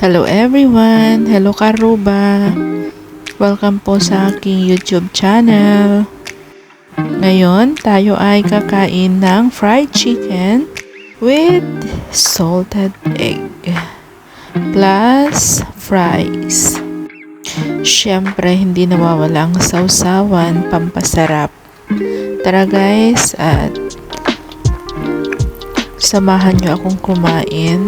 Hello everyone! Hello Karuba! Welcome po sa aking YouTube channel. Ngayon, tayo ay kakain ng fried chicken with salted egg plus fries. Siyempre, hindi nawawala ang sausawan, pampasarap. Tara guys, at samahan nyo akong kumain.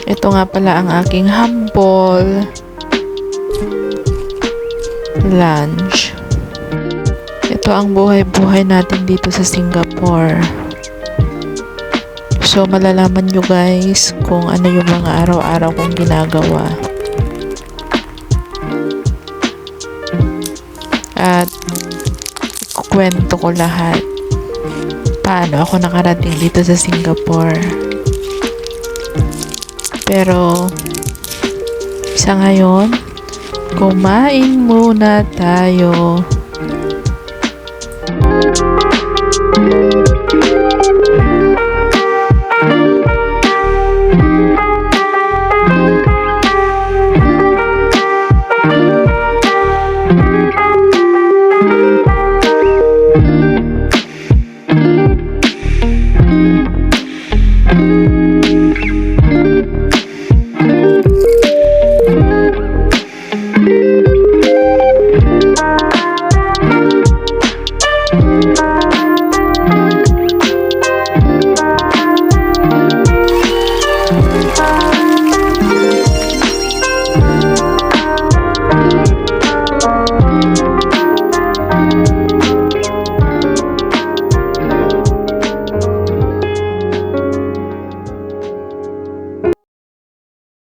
Ito nga pala ang aking humble lunch. Ito ang buhay-buhay natin dito sa Singapore. So, malalaman nyo guys kung ano yung mga araw-araw kong ginagawa. At kukwento ko lahat paano ako nakarating dito sa Singapore. Pero sa ngayon, kumain muna tayo.